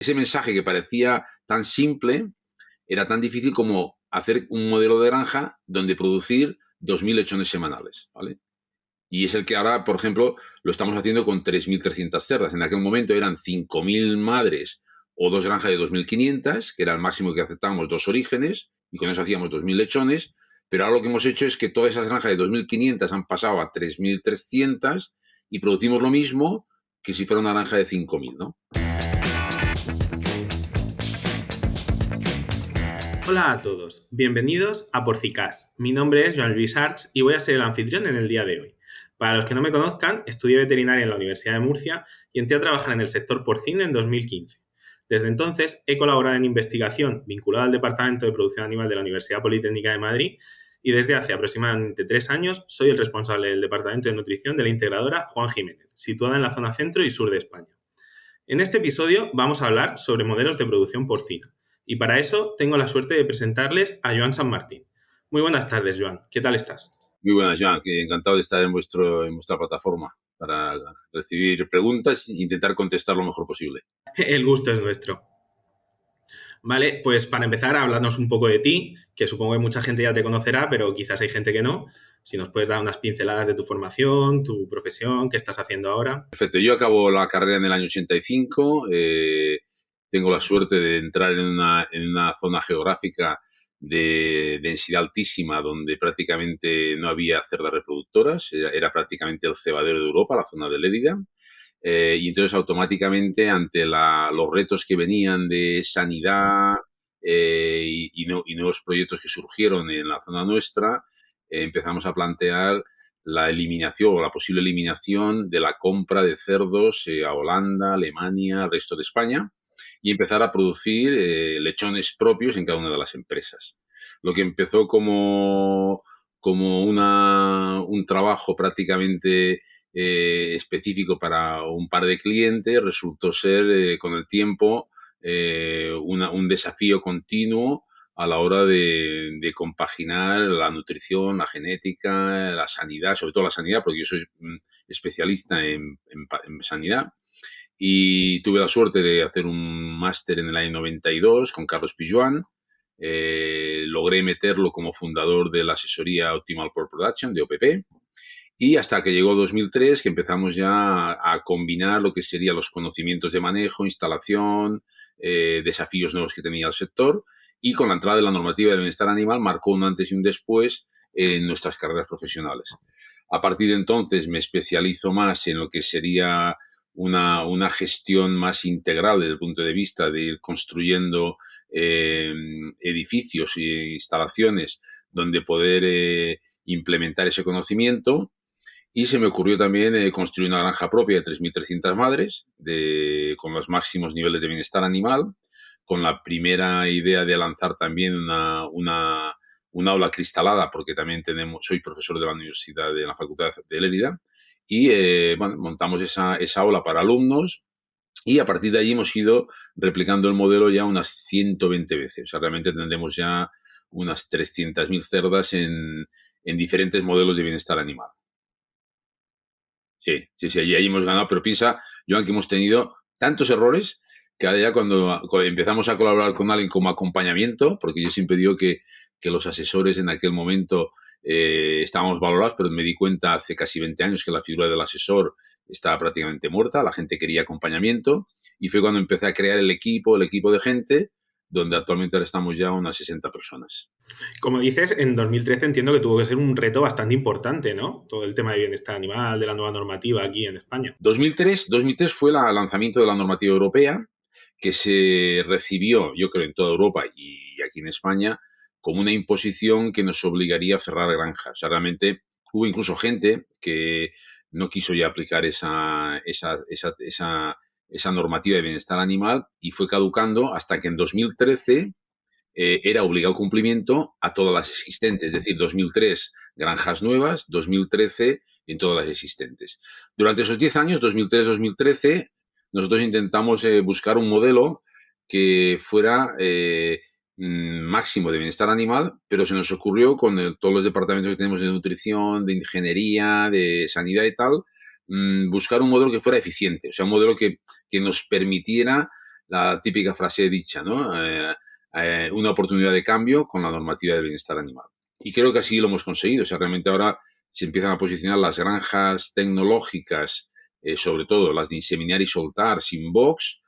ese mensaje que parecía tan simple era tan difícil como hacer un modelo de granja donde producir 2.000 lechones semanales, ¿vale? Y es el que ahora, por ejemplo, lo estamos haciendo con 3.300 cerdas. En aquel momento eran 5.000 madres o dos granjas de 2.500, que era el máximo que aceptábamos, dos orígenes, y con eso hacíamos 2.000 lechones. Pero ahora lo que hemos hecho es que todas esas granjas de 2.500 han pasado a 3.300 y producimos lo mismo que si fuera una granja de 5.000, ¿no? Hola a todos, bienvenidos a Porcicas. Mi nombre es Joan Luis Arcs y voy a ser el anfitrión en el día de hoy. Para los que no me conozcan, estudié veterinaria en la Universidad de Murcia y entré a trabajar en el sector porcino en 2015. Desde entonces he colaborado en investigación vinculada al Departamento de Producción Animal de la Universidad Politécnica de Madrid y desde hace aproximadamente 3 años soy el responsable del Departamento de Nutrición de la integradora Juan Jiménez, situada en la zona centro y sur de España. En este episodio vamos a hablar sobre modelos de producción porcina. Y para eso tengo la suerte de presentarles a Joan San Martín. Muy buenas tardes, Joan. ¿Qué tal estás? Muy buenas, Jean. Encantado de estar en vuestra plataforma para recibir preguntas e intentar contestar lo mejor posible. El gusto es nuestro. Vale, pues para empezar, háblanos un poco de ti, que supongo que mucha gente ya te conocerá, pero quizás hay gente que no. Si nos puedes dar unas pinceladas de tu formación, tu profesión, qué estás haciendo ahora. Perfecto. Yo acabo la carrera en el año 85. Tengo la suerte de entrar en una zona geográfica de densidad altísima donde prácticamente no había cerdas reproductoras. Era prácticamente el cebadero de Europa, la zona de Lérida. Y entonces automáticamente ante los retos que venían de sanidad y nuevos proyectos que surgieron en la zona nuestra, empezamos a plantear la eliminación o la posible eliminación de la compra de cerdos a Holanda, Alemania, al resto de España y empezar a producir lechones propios en cada una de las empresas. Lo que empezó como un trabajo prácticamente específico para un par de clientes resultó ser con el tiempo un desafío continuo a la hora de compaginar la nutrición, la genética, la sanidad, sobre todo la sanidad, porque yo soy especialista en sanidad. Y tuve la suerte de hacer un máster en el año 92 con Carlos Pijuan. Logré meterlo como fundador de la asesoría Optimal Pork Production, de OPP. Y hasta que llegó 2003, que empezamos ya a combinar lo que serían los conocimientos de manejo, instalación, desafíos nuevos que tenía el sector. Y con la entrada de la normativa de bienestar animal marcó un antes y un después en nuestras carreras profesionales. A partir de entonces me especializo más en lo que sería una gestión más integral desde el punto de vista de ir construyendo edificios e instalaciones donde poder implementar ese conocimiento. Y se me ocurrió también construir una granja propia de 3.300 madres con los máximos niveles de bienestar animal, con la primera idea de lanzar también una aula cristalada, porque también soy profesor de la Universidad de la Facultad de Lérida, y bueno, montamos esa aula para alumnos y a partir de ahí hemos ido replicando el modelo ya unas 120 veces. O sea, realmente tendremos ya unas 300.000 cerdas en diferentes modelos de bienestar animal. Sí, y ahí hemos ganado, pero piensa, Joan, que hemos tenido tantos errores que ahora ya cuando empezamos a colaborar con alguien como acompañamiento, porque yo siempre digo que los asesores en aquel momento estábamos valorados, pero me di cuenta hace casi 20 años que la figura del asesor estaba prácticamente muerta, la gente quería acompañamiento y fue cuando empecé a crear el equipo de gente, donde actualmente ahora estamos ya unas 60 personas. Como dices, en 2013 entiendo que tuvo que ser un reto bastante importante, ¿no? Todo el tema de bienestar animal, de la nueva normativa aquí en España. 2003 fue el lanzamiento de la normativa europea, que se recibió, yo creo, en toda Europa y aquí en España, como una imposición que nos obligaría a cerrar granjas. O sea, realmente hubo incluso gente que no quiso ya aplicar esa normativa de bienestar animal y fue caducando hasta que en 2013 era obligado cumplimiento a todas las existentes. Es decir, 2003 granjas nuevas, 2013 en todas las existentes. Durante esos 10 años, 2003-2013, nosotros intentamos buscar un modelo que fuera máximo de bienestar animal, pero se nos ocurrió con todos los departamentos que tenemos de nutrición, de ingeniería, de sanidad y tal, buscar un modelo que fuera eficiente, o sea, un modelo que nos permitiera la típica frase dicha, ¿no? Una oportunidad de cambio con la normativa del bienestar animal. Y creo que así lo hemos conseguido. O sea, realmente ahora se empiezan a posicionar las granjas tecnológicas, sobre todo las de inseminar y soltar sin box,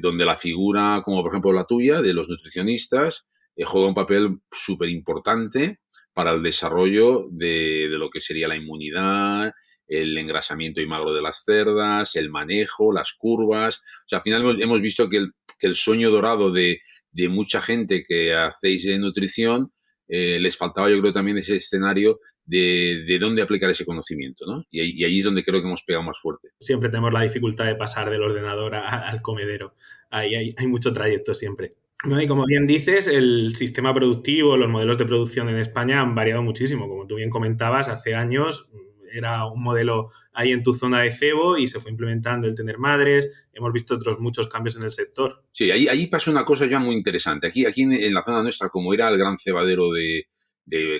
donde la figura, como por ejemplo la tuya, de los nutricionistas, juega un papel súper importante para el desarrollo de lo que sería la inmunidad, el engrasamiento y magro de las cerdas, el manejo, las curvas. O sea, al final hemos visto que el sueño dorado de mucha gente que hacéis de nutrición, les faltaba, yo creo, también ese escenario de dónde aplicar ese conocimiento, ¿no? Y ahí es donde creo que hemos pegado más fuerte. Siempre tenemos la dificultad de pasar del ordenador al comedero. Ahí hay mucho trayecto siempre. No, y como bien dices, el sistema productivo, los modelos de producción en España han variado muchísimo. Como tú bien comentabas, hace años era un modelo ahí en tu zona de cebo y se fue implementando el tener madres. Hemos visto otros muchos cambios en el sector. Sí, ahí pasó una cosa ya muy interesante. Aquí en la zona nuestra, como era el gran cebadero de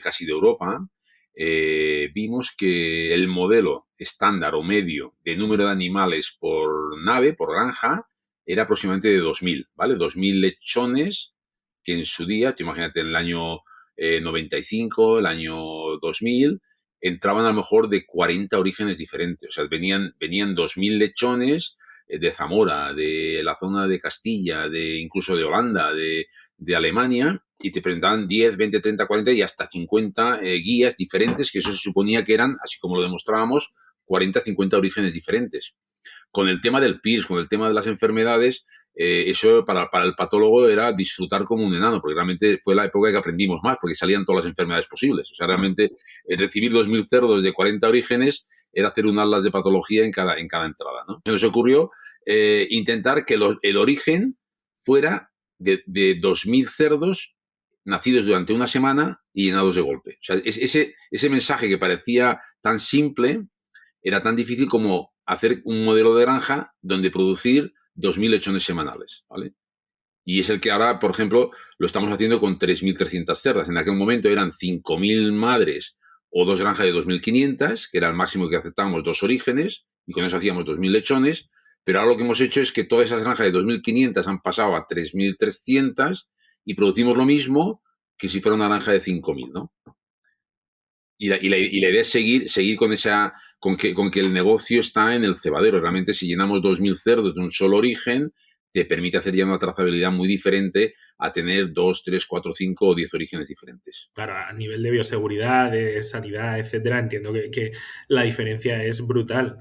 casi de Europa, vimos que el modelo estándar o medio de número de animales por nave, por granja, era aproximadamente de 2.000, ¿vale? 2.000 lechones que en su día, tú imagínate, en el año 95, el año 2000, entraban a lo mejor de 40 orígenes diferentes. O sea, venían 2.000 lechones de Zamora, de la zona de Castilla, incluso de Holanda, de Alemania, y te presentaban 10, 20, 30, 40 y hasta 50 guías diferentes, que eso se suponía que eran, así como lo demostrábamos, 40, 50 orígenes diferentes. Con el tema del PIRS, con el tema de las enfermedades, eso para el patólogo era disfrutar como un enano, porque realmente fue la época que aprendimos más, porque salían todas las enfermedades posibles. O sea, realmente recibir 2.000 cerdos de 40 orígenes era hacer un atlas de patología en cada entrada, ¿no? Se nos ocurrió intentar que el origen fuera de 2.000 cerdos nacidos durante una semana y llenados de golpe. O sea, ese mensaje que parecía tan simple era tan difícil como hacer un modelo de granja donde producir 2.000 lechones semanales, ¿vale? Y es el que ahora, por ejemplo, lo estamos haciendo con 3.300 cerdas. En aquel momento eran 5.000 madres o dos granjas de 2.500, que era el máximo que aceptábamos, dos orígenes, y con eso hacíamos 2.000 lechones. Pero ahora lo que hemos hecho es que todas esas granjas de 2.500 han pasado a 3.300 y producimos lo mismo que si fuera una granja de 5.000, ¿no? Y la idea es seguir con que el negocio está en el cebadero. Realmente, si llenamos 2.000 cerdos de un solo origen, te permite hacer ya una trazabilidad muy diferente a tener 2, 3, 4, 5 o 10 orígenes diferentes. Claro, a nivel de bioseguridad, de sanidad, etcétera, entiendo que la diferencia es brutal.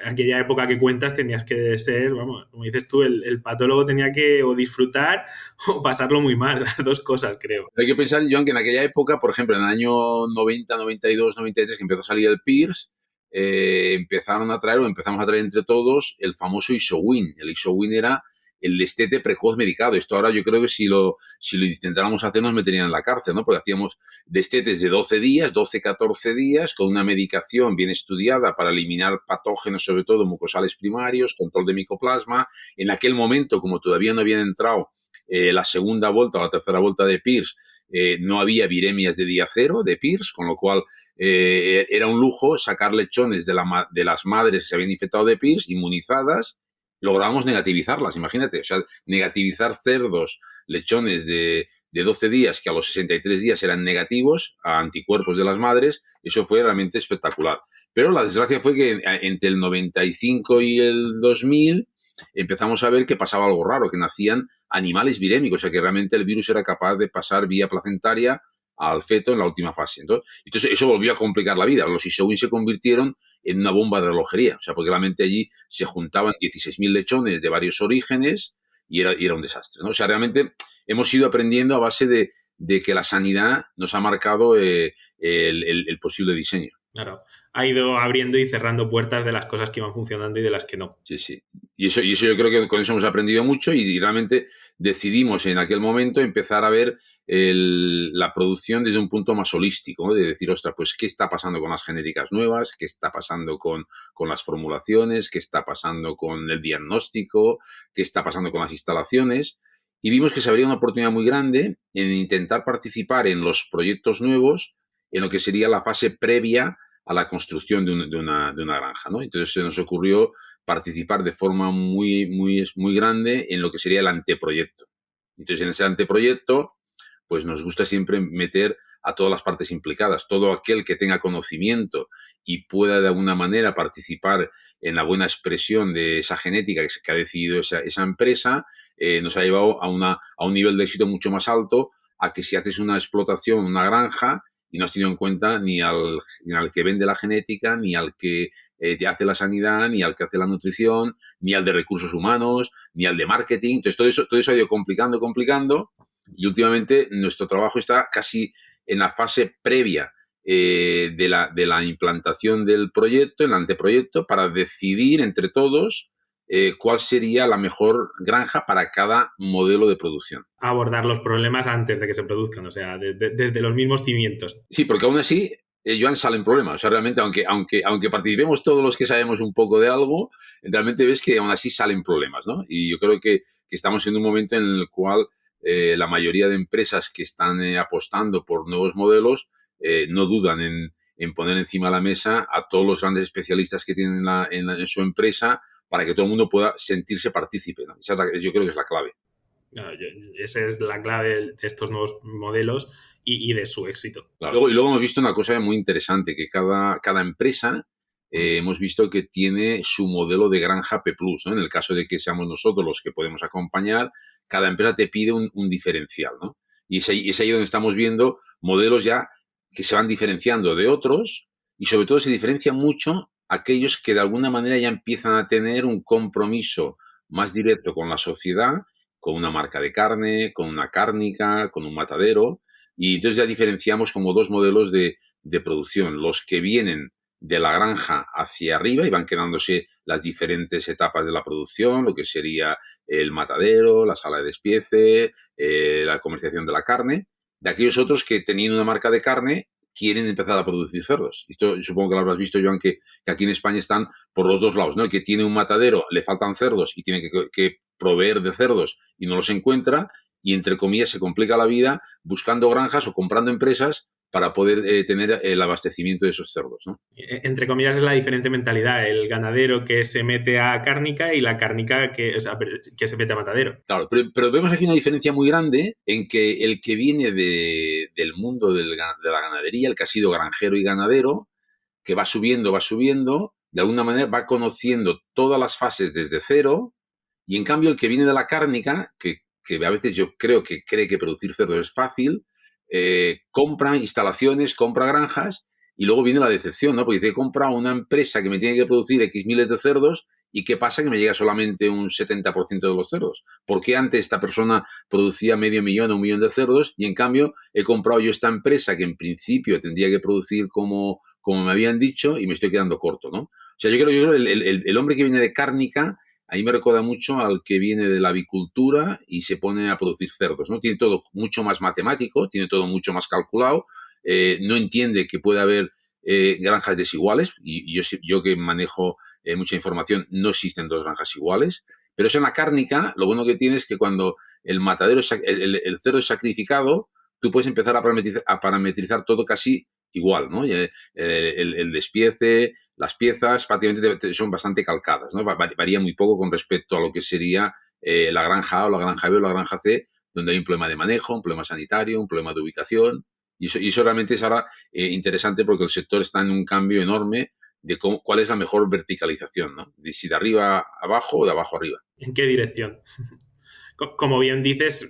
Aquella época que cuentas tenías que ser, vamos, como dices tú, el patólogo tenía que o disfrutar o pasarlo muy mal, las dos cosas, creo. Hay que pensar, Joan, que en aquella época, por ejemplo, en el año 90, 92, 93, que empezó a salir el PIRS, empezamos a traer entre todos el famoso ISOWIN. El ISOWIN era el destete precoz medicado. Esto ahora yo creo que si lo intentáramos hacer nos meterían en la cárcel, ¿no? Porque hacíamos destetes de 12 días, 12, 14 días, con una medicación bien estudiada para eliminar patógenos, sobre todo mucosales primarios, control de micoplasma. En aquel momento, como todavía no habían entrado la segunda vuelta o la tercera vuelta de PIRS, no había viremias de día cero de PIRS, con lo cual era un lujo sacar lechones de las madres que se habían infectado de PIRS, inmunizadas. Logramos negativizarlas, imagínate, o sea, negativizar cerdos, lechones de 12 días que a los 63 días eran negativos a anticuerpos de las madres, eso fue realmente espectacular. Pero la desgracia fue que entre el 95 y el 2000 empezamos a ver que pasaba algo raro, que nacían animales virémicos, o sea, que realmente el virus era capaz de pasar vía placentaria al feto en la última fase. Entonces eso volvió a complicar la vida. Los ISOWIN se convirtieron en una bomba de relojería. O sea, porque realmente allí se juntaban 16.000 lechones de varios orígenes y era un desastre, ¿no? O sea, realmente hemos ido aprendiendo a base de que la sanidad nos ha marcado el posible diseño. Claro, ha ido abriendo y cerrando puertas de las cosas que iban funcionando y de las que no. Sí, sí. Y eso yo creo que con eso hemos aprendido mucho y realmente decidimos en aquel momento empezar a ver la producción desde un punto más holístico, ¿no? De decir, ostras, pues qué está pasando con las genéticas nuevas, qué está pasando con las formulaciones, qué está pasando con el diagnóstico, qué está pasando con las instalaciones. Y vimos que se abría una oportunidad muy grande en intentar participar en los proyectos nuevos, en lo que sería la fase previa a la construcción de una granja, ¿no? Entonces se nos ocurrió participar de forma muy grande en lo que sería el anteproyecto. Entonces, en ese anteproyecto, pues nos gusta siempre meter a todas las partes implicadas, todo aquel que tenga conocimiento y pueda de alguna manera participar en la buena expresión de esa genética que ha decidido esa empresa, nos ha llevado a un nivel de éxito mucho más alto a que si haces una explotación, una granja, y no has tenido en cuenta ni al que vende la genética, ni al que te hace la sanidad, ni al que hace la nutrición, ni al de recursos humanos, ni al de marketing. Entonces, todo eso ha ido complicando, y últimamente nuestro trabajo está casi en la fase previa de la implantación del proyecto, el anteproyecto, para decidir entre todos cuál sería la mejor granja para cada modelo de producción. Abordar los problemas antes de que se produzcan, o sea, desde los mismos cimientos. Sí, porque aún así, Joan, salen problemas. O sea, realmente, aunque participemos todos los que sabemos un poco de algo, realmente ves que aún así salen problemas, ¿no? Y yo creo que estamos en un momento en el cual la mayoría de empresas que están apostando por nuevos modelos no dudan en poner encima de la mesa a todos los grandes especialistas que tienen en su empresa para que todo el mundo pueda sentirse partícipe, ¿no? Yo creo que es la clave. Esa es la clave de estos nuevos modelos y de su éxito. Claro. Luego hemos visto una cosa muy interesante, que cada empresa hemos visto que tiene su modelo de granja P+, ¿no? En el caso de que seamos nosotros los que podemos acompañar, cada empresa te pide un diferencial, ¿no? Y es ahí donde estamos viendo modelos ya que se van diferenciando de otros, y sobre todo se diferencian mucho aquellos que de alguna manera ya empiezan a tener un compromiso más directo con la sociedad, con una marca de carne, con una cárnica, con un matadero, y entonces ya diferenciamos como dos modelos de producción, los que vienen de la granja hacia arriba y van quedándose las diferentes etapas de la producción, lo que sería el matadero, la sala de despiece, la comercialización de la carne, de aquellos otros que teniendo una marca de carne quieren empezar a producir cerdos. Esto supongo que lo habrás visto, Joan, que aquí en España están por los dos lados, ¿no? El que tiene un matadero, le faltan cerdos y tiene que proveer de cerdos y no los encuentra, y entre comillas se complica la vida buscando granjas o comprando empresas para poder tener el abastecimiento de esos cerdos, ¿no? Entre comillas es la diferente mentalidad, el ganadero que se mete a cárnica y la cárnica que se mete a matadero. Claro, pero vemos aquí una diferencia muy grande en que el que viene del mundo de la ganadería, el que ha sido granjero y ganadero, que va subiendo, de alguna manera va conociendo todas las fases desde cero, y en cambio el que viene de la cárnica, que a veces yo creo que cree que producir cerdos es fácil, compra instalaciones, compra granjas, y luego viene la decepción, ¿no? Porque dice, he comprado una empresa que me tiene que producir X miles de cerdos, ¿y qué pasa? Que me llega solamente un 70% de los cerdos. ¿Por qué antes esta persona producía 500.000 o 1.000.000 de cerdos y en cambio he comprado yo esta empresa que en principio tendría que producir como me habían dicho y me estoy quedando corto, ¿no? O sea, yo creo el hombre que viene de cárnica, a mí me recuerda mucho al que viene de la avicultura y se pone a producir cerdos, ¿no? Tiene todo mucho más matemático, tiene todo mucho más calculado, no entiende que puede haber granjas desiguales, y yo que manejo mucha información, no existen dos granjas iguales, pero eso en la cárnica, lo bueno que tiene es que cuando el matadero, el cerdo es sacrificado, tú puedes empezar a parametrizar todo casi igual, ¿no? El despiece, las piezas prácticamente son bastante calcadas, ¿no? Varía muy poco con respecto a lo que sería la granja A o la granja B o la granja C, donde hay un problema de manejo, un problema sanitario, un problema de ubicación. Y eso realmente es ahora interesante porque el sector está en un cambio enorme de cuál es la mejor verticalización, ¿no? De si de arriba a abajo o de abajo a arriba. ¿En qué dirección? Como bien dices,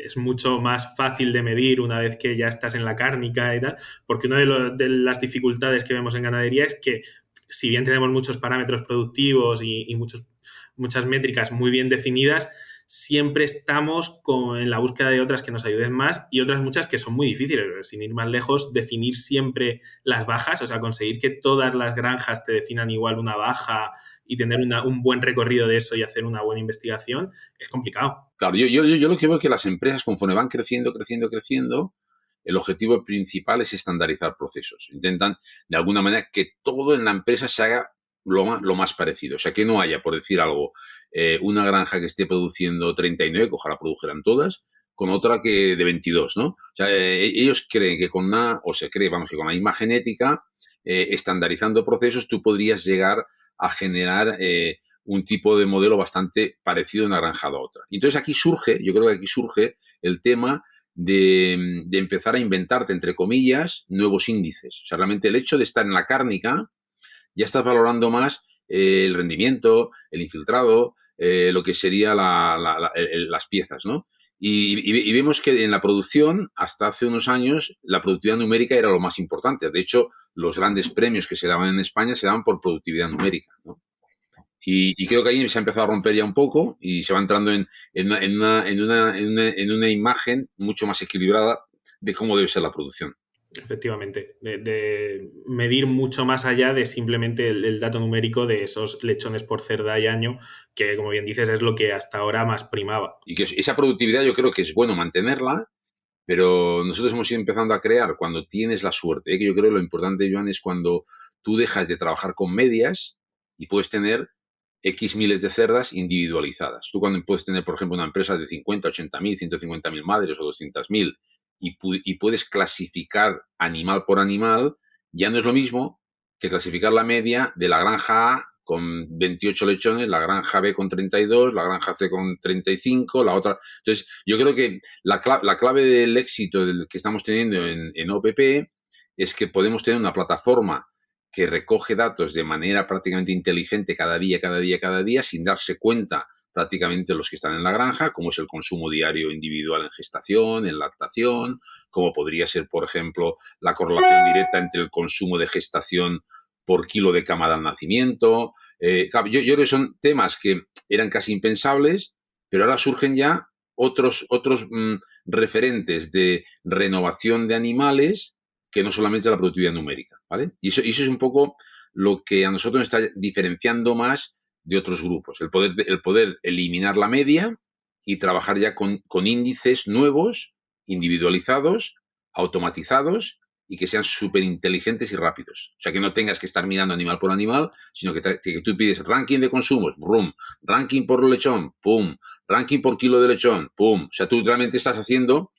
es mucho más fácil de medir una vez que ya estás en la cárnica y tal, porque una de las dificultades que vemos en ganadería es que si bien tenemos muchos parámetros productivos y muchas métricas muy bien definidas, siempre estamos en la búsqueda de otras que nos ayuden más y otras muchas que son muy difíciles. Sin ir más lejos, definir siempre las bajas, o sea, conseguir que todas las granjas te definan igual una baja y tener un buen recorrido de eso y hacer una buena investigación, es complicado. Claro, yo lo que veo es que las empresas, conforme van creciendo, el objetivo principal es estandarizar procesos. Intentan, de alguna manera, que todo en la empresa se haga lo más parecido. O sea, que no haya, por decir algo, una granja que esté produciendo 39, que ojalá produjeran todas, con otra que de 22, ¿no? O sea, ellos creen que con una, o se cree, vamos, que con la misma genética, estandarizando procesos, tú podrías llegar a generar un tipo de modelo bastante parecido de una granja a otra. Entonces aquí surge, yo creo que aquí surge el tema de empezar a inventarte, entre comillas, nuevos índices. O sea, realmente el hecho de estar en la cárnica, ya estás valorando más el rendimiento, el infiltrado, lo que sería las piezas, ¿no? Y vemos que en la producción, hasta hace unos años, la productividad numérica era lo más importante. De hecho, los grandes premios que se daban en España se daban por productividad numérica, ¿no? Y creo que ahí se ha empezado a romper ya un poco y se va entrando en una imagen mucho más equilibrada de cómo debe ser la producción. Efectivamente, de medir mucho más allá de simplemente el dato numérico de esos lechones por cerda y año, que como bien dices es lo que hasta ahora más primaba. Y que esa productividad yo creo que es bueno mantenerla, pero nosotros hemos ido empezando a crear cuando tienes la suerte, que yo creo que lo importante, Joan, es cuando tú dejas de trabajar con medias y puedes tener X miles de cerdas individualizadas. Tú cuando puedes tener, por ejemplo, una empresa de 50, 80.000, 150.000 madres o 200.000 y puedes clasificar animal por animal, ya no es lo mismo que clasificar la media de la granja A con 28 lechones, la granja B con 32, la granja C con 35, la otra. Entonces, yo creo que la clave del éxito que estamos teniendo en OPP es que podemos tener una plataforma que recoge datos de manera prácticamente inteligente cada día, sin darse cuenta prácticamente los que están en la granja, como es el consumo diario individual en gestación, en lactación, como podría ser, por ejemplo, la correlación directa entre el consumo de gestación por kilo de camada al nacimiento. Yo creo que son temas que eran casi impensables, pero ahora surgen ya otros referentes de renovación de animales que no solamente la productividad numérica, ¿vale? Y eso es un poco lo que a nosotros nos está diferenciando más de otros grupos, el poder eliminar la media y trabajar ya con índices nuevos, individualizados, automatizados y que sean súper inteligentes y rápidos. O sea, que no tengas que estar mirando animal por animal, sino que tú pides ranking de consumos, ¡brum! Ranking por lechón, ¡pum! Ranking por kilo de lechón, ¡pum! O sea, tú realmente estás haciendo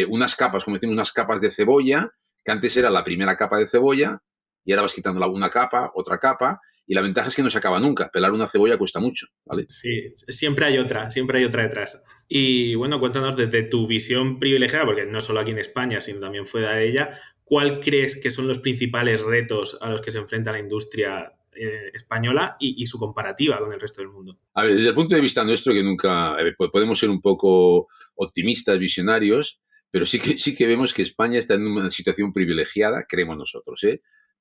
unas capas, como decimos, unas capas de cebolla, que antes era la primera capa de cebolla y ahora vas quitando una capa, otra capa, y la ventaja es que no se acaba nunca. Pelar una cebolla cuesta mucho, ¿vale? Sí, siempre hay otra detrás. Y bueno, cuéntanos desde tu visión privilegiada, porque no solo aquí en España, sino también fuera de ella, ¿cuál crees que son los principales retos a los que se enfrenta la industria española y su comparativa con el resto del mundo? A ver, desde el punto de vista nuestro, que nunca podemos ser un poco optimistas, visionarios, pero sí que vemos que España está en una situación privilegiada, creemos nosotros,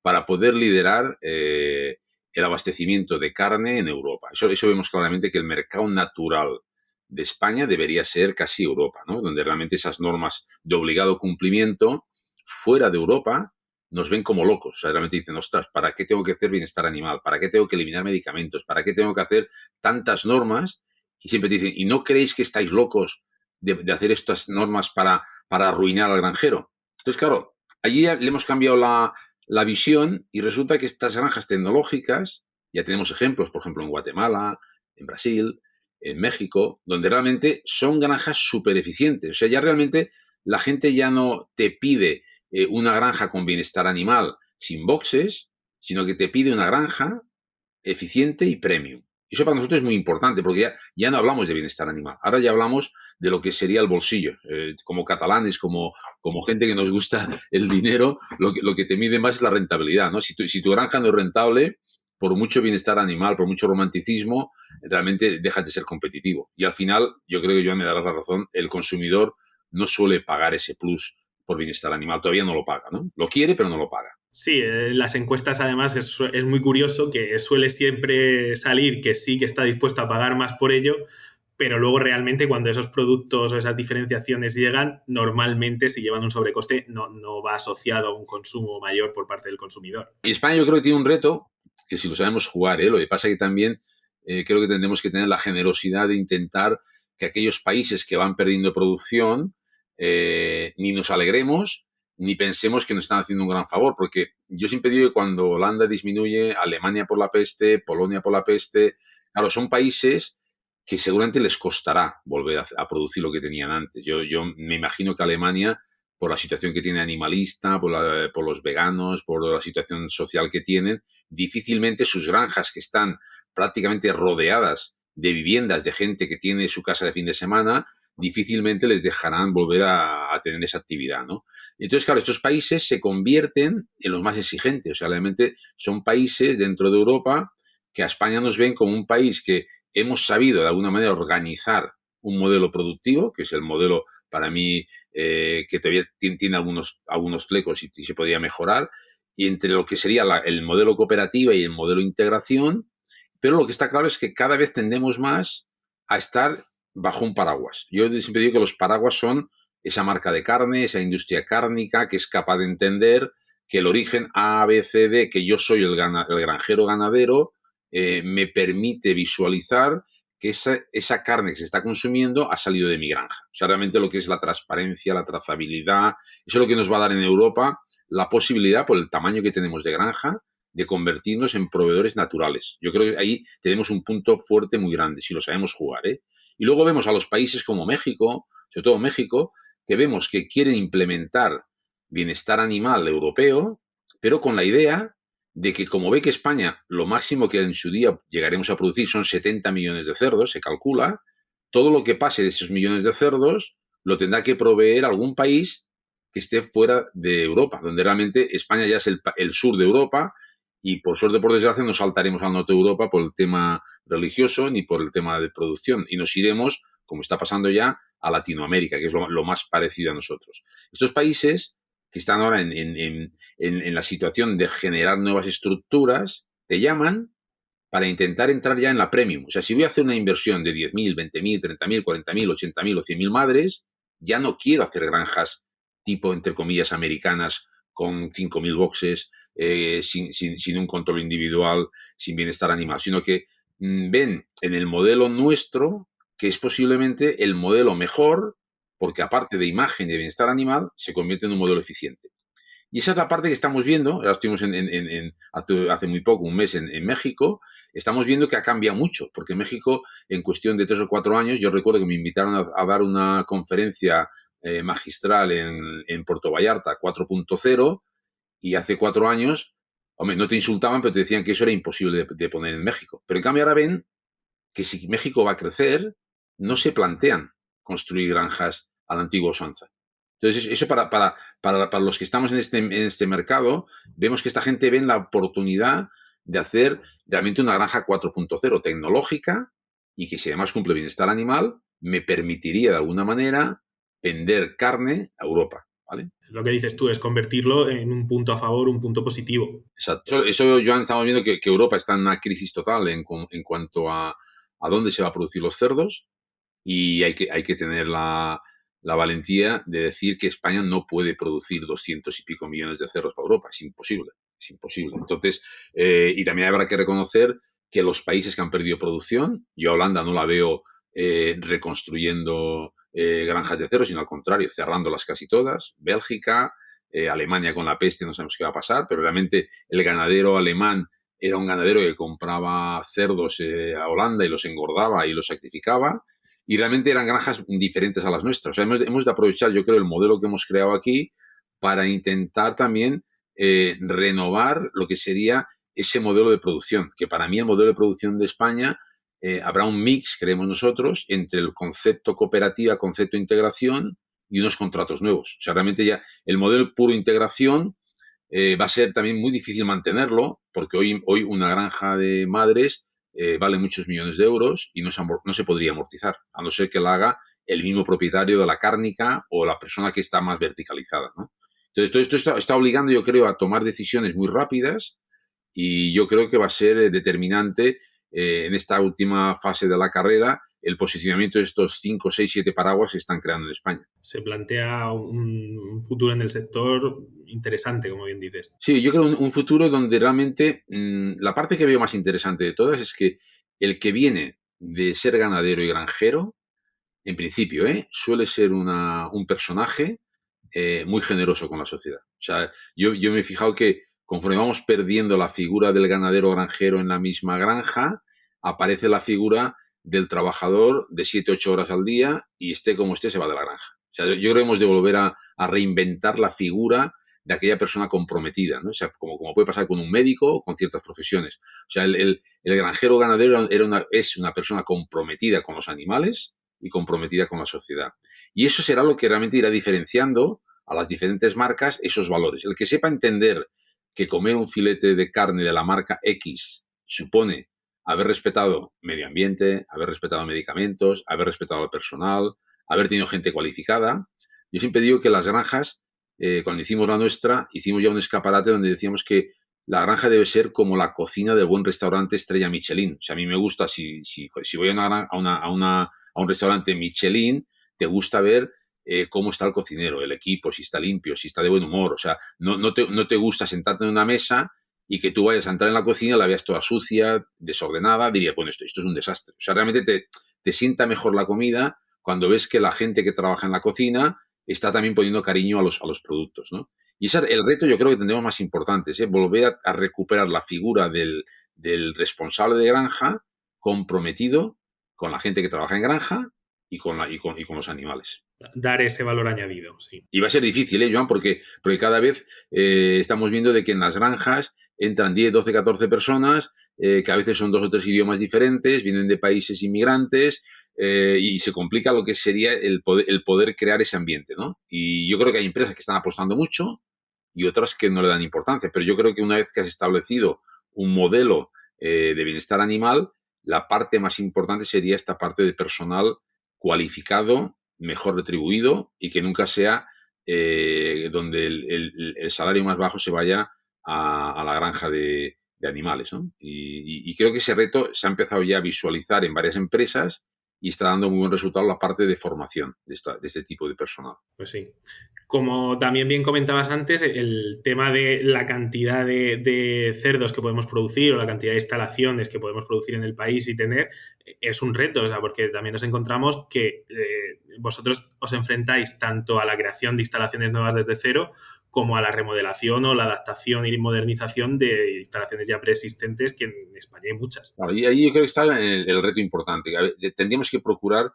para poder liderar el abastecimiento de carne en Europa. Eso vemos claramente que el mercado natural de España debería ser casi Europa, ¿no? Donde realmente esas normas de obligado cumplimiento fuera de Europa nos ven como locos. O sea, realmente dicen, ostras, ¿para qué tengo que hacer bienestar animal? ¿Para qué tengo que eliminar medicamentos? ¿Para qué tengo que hacer tantas normas? Y siempre te dicen, ¿y no creéis que estáis locos de hacer estas normas para arruinar al granjero? Entonces, claro, allí ya le hemos cambiado la visión y resulta que estas granjas tecnológicas, ya tenemos ejemplos, por ejemplo, en Guatemala, en Brasil, en México, donde realmente son granjas súper eficientes. O sea, ya realmente la gente ya no te pide una granja con bienestar animal sin boxes, sino que te pide una granja eficiente y premium. Eso para nosotros es muy importante porque ya no hablamos de bienestar animal, ahora ya hablamos de lo que sería el bolsillo. Como catalanes, como gente que nos gusta el dinero, lo que te mide más es la rentabilidad, ¿no? Si tu granja no es rentable, por mucho bienestar animal, por mucho romanticismo, realmente dejas de ser competitivo. Y al final, yo creo que Joan me dará la razón, el consumidor no suele pagar ese plus por bienestar animal, todavía no lo paga, ¿no? Lo quiere, pero no lo paga. Sí, las encuestas además es muy curioso que suele siempre salir que sí que está dispuesto a pagar más por ello, pero luego realmente cuando esos productos o esas diferenciaciones llegan, normalmente si llevan un sobrecoste no va asociado a un consumo mayor por parte del consumidor. Y España yo creo que tiene un reto que si lo sabemos jugar, lo que pasa es que también creo que tendremos que tener la generosidad de intentar que aquellos países que van perdiendo producción ni nos alegremos ni pensemos que nos están haciendo un gran favor, porque yo siempre digo que cuando Holanda disminuye, Alemania por la peste, Polonia por la peste, claro, son países que seguramente les costará volver a producir lo que tenían antes. Yo me imagino que Alemania, por la situación que tiene animalista, por los veganos, por la situación social que tienen, difícilmente sus granjas, que están prácticamente rodeadas de viviendas de gente que tiene su casa de fin de semana, difícilmente les dejarán volver a tener esa actividad, ¿no? Entonces, claro, estos países se convierten en los más exigentes. O sea, realmente son países dentro de Europa que a España nos ven como un país que hemos sabido de alguna manera organizar un modelo productivo, que es el modelo para mí que todavía tiene algunos flecos y se podría mejorar, y entre lo que sería el modelo cooperativa y el modelo integración, pero lo que está claro es que cada vez tendemos más a estar bajo un paraguas. Yo siempre digo que los paraguas son esa marca de carne, esa industria cárnica que es capaz de entender que el origen A, B, C, D, que yo soy el granjero ganadero, me permite visualizar que esa carne que se está consumiendo ha salido de mi granja. O sea, realmente lo que es la transparencia, la trazabilidad, eso es lo que nos va a dar en Europa la posibilidad, por el tamaño que tenemos de granja, de convertirnos en proveedores naturales. Yo creo que ahí tenemos un punto fuerte muy grande, si lo sabemos jugar, ¿eh? Y luego vemos a los países como México, sobre todo México, que vemos que quieren implementar bienestar animal europeo, pero con la idea de que como ve que España lo máximo que en su día llegaremos a producir son 70 millones de cerdos, se calcula, todo lo que pase de esos millones de cerdos lo tendrá que proveer algún país que esté fuera de Europa, donde realmente España ya es el sur de Europa y por suerte, por desgracia, no saltaremos al norte de Europa por el tema religioso ni por el tema de producción y nos iremos, como está pasando ya, a Latinoamérica, que es lo más parecido a nosotros. Estos países que están ahora en la situación de generar nuevas estructuras, te llaman para intentar entrar ya en la premium. O sea, si voy a hacer una inversión de 10.000, 20.000, 30.000, 40.000, 80.000 o 100.000 madres, ya no quiero hacer granjas tipo, entre comillas, americanas con 5.000 boxes, sin un control individual, sin bienestar animal, sino que ven en el modelo nuestro que es posiblemente el modelo mejor porque aparte de imagen y de bienestar animal, se convierte en un modelo eficiente. Y esa es la parte que estamos viendo, ahora estuvimos hace muy poco, un mes en México, estamos viendo que ha cambiado mucho, porque México, en cuestión de 3 o 4 años, yo recuerdo que me invitaron a dar una conferencia magistral en Puerto Vallarta 4.0, y hace 4 años, hombre, no te insultaban, pero te decían que eso era imposible de poner en México. Pero en cambio ahora ven que si México va a crecer, no se plantean construir granjas a la antigua usanza. Entonces, eso para los que estamos en este mercado, vemos que esta gente ve la oportunidad de hacer realmente una granja 4.0 tecnológica y que si además cumple bienestar animal, me permitiría de alguna manera vender carne a Europa, ¿vale? Lo que dices tú es convertirlo en un punto a favor, un punto positivo. Exacto. Eso Joan, estamos viendo que Europa está en una crisis total en cuanto a dónde se va a producir los cerdos y hay que tener la valentía de decir que España no puede producir 200 y pico millones de cerdos para Europa. Es imposible, es imposible. Entonces, y también habrá que reconocer que los países que han perdido producción, yo a Holanda no la veo reconstruyendo granjas de cerdos, sino al contrario, cerrándolas casi todas. Bélgica, Alemania con la peste, no sabemos qué va a pasar, pero realmente el ganadero alemán era un ganadero que compraba cerdos a Holanda y los engordaba y los sacrificaba. Y realmente eran granjas diferentes a las nuestras. O sea, hemos de aprovechar, yo creo, el modelo que hemos creado aquí para intentar también renovar lo que sería ese modelo de producción, que para mí el modelo de producción de España habrá un mix, creemos nosotros, entre el concepto cooperativa, concepto integración y unos contratos nuevos. O sea, realmente ya el modelo puro integración va a ser también muy difícil mantenerlo, porque hoy una granja de madres vale muchos millones de euros y no se podría amortizar, a no ser que la haga el mismo propietario de la cárnica o la persona que está más verticalizada, ¿no? Entonces, todo esto está obligando, yo creo, a tomar decisiones muy rápidas y yo creo que va a ser determinante en esta última fase de la carrera el posicionamiento de estos 5, 6, 7 paraguas que están creando en España. Se plantea un futuro en el sector interesante, como bien dices. Sí, yo creo un futuro donde realmente la parte que veo más interesante de todas es que el que viene de ser ganadero y granjero, en principio, suele ser un personaje muy generoso con la sociedad. O sea, yo me he fijado que conforme vamos perdiendo la figura del ganadero granjero en la misma granja, aparece la figura del trabajador de 7-8 horas al día y esté como esté, se va de la granja. O sea, yo creo que hemos de volver a reinventar la figura de aquella persona comprometida, ¿no? O sea, como puede pasar con un médico o con ciertas profesiones. O sea, el granjero ganadero es una persona comprometida con los animales y comprometida con la sociedad. Y eso será lo que realmente irá diferenciando a las diferentes marcas esos valores. El que sepa entender que comer un filete de carne de la marca X supone haber respetado medio ambiente, haber respetado medicamentos, haber respetado al personal, haber tenido gente cualificada. Yo siempre digo que las granjas, cuando hicimos la nuestra, hicimos ya un escaparate donde decíamos que la granja debe ser como la cocina del buen restaurante estrella Michelin. O sea, a mí me gusta, si voy a un restaurante Michelin, te gusta ver cómo está el cocinero, el equipo, si está limpio, si está de buen humor. O sea, no te gusta sentarte en una mesa y que tú vayas a entrar en la cocina, la veas toda sucia, desordenada, diría, bueno, esto es un desastre. O sea, realmente te sienta mejor la comida cuando ves que la gente que trabaja en la cocina está también poniendo cariño a los productos, ¿no? Y ese es el reto, yo creo que tendremos más importantes, ¿eh? Volver a recuperar la figura del responsable de granja comprometido con la gente que trabaja en granja y con los animales. Dar ese valor añadido, sí. Y va a ser difícil, Joan, porque cada vez estamos viendo de que en las granjas entran 10, 12, 14 personas, que a veces son 2 o 3 idiomas diferentes, vienen de países inmigrantes, y se complica lo que sería el poder crear ese ambiente, ¿no? Y yo creo que hay empresas que están apostando mucho y otras que no le dan importancia, pero yo creo que una vez que has establecido un modelo de bienestar animal, la parte más importante sería esta parte de personal cualificado, mejor retribuido y que nunca sea donde el salario más bajo se vaya a la granja de animales, ¿no? Y creo que ese reto se ha empezado ya a visualizar en varias empresas y está dando muy buen resultado la parte de formación de este tipo de personal. Pues sí. Como también bien comentabas antes, el tema de la cantidad de cerdos que podemos producir o la cantidad de instalaciones que podemos producir en el país y tener es un reto, o sea, porque también nos encontramos que vosotros os enfrentáis tanto a la creación de instalaciones nuevas desde cero como a la remodelación o la adaptación y modernización de instalaciones ya preexistentes, que en España hay muchas. Claro, y ahí yo creo que está el reto importante. A ver, tendríamos que procurar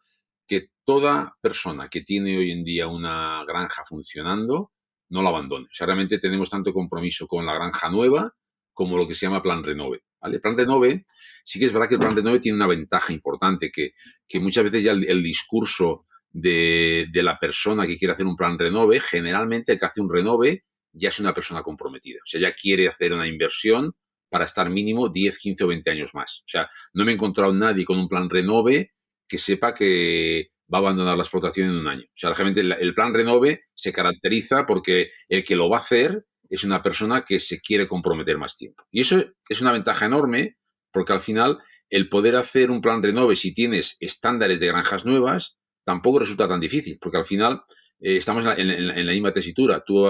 que toda persona que tiene hoy en día una granja funcionando no la abandone. O sea, realmente tenemos tanto compromiso con la granja nueva como lo que se llama Plan Renove, ¿vale? Plan Renove, sí que es verdad que el Plan Renove tiene una ventaja importante, que muchas veces ya el discurso de la persona que quiere hacer un Plan Renove, generalmente el que hace un Renove ya es una persona comprometida. O sea, ya quiere hacer una inversión para estar mínimo 10, 15 o 20 años más. O sea, no me he encontrado nadie con un plan Renove que sepa que va a abandonar la explotación en un año. O sea, realmente el plan Renove se caracteriza porque el que lo va a hacer es una persona que se quiere comprometer más tiempo. Y eso es una ventaja enorme porque al final el poder hacer un plan Renove si tienes estándares de granjas nuevas tampoco resulta tan difícil porque al final estamos en la misma tesitura. Tú,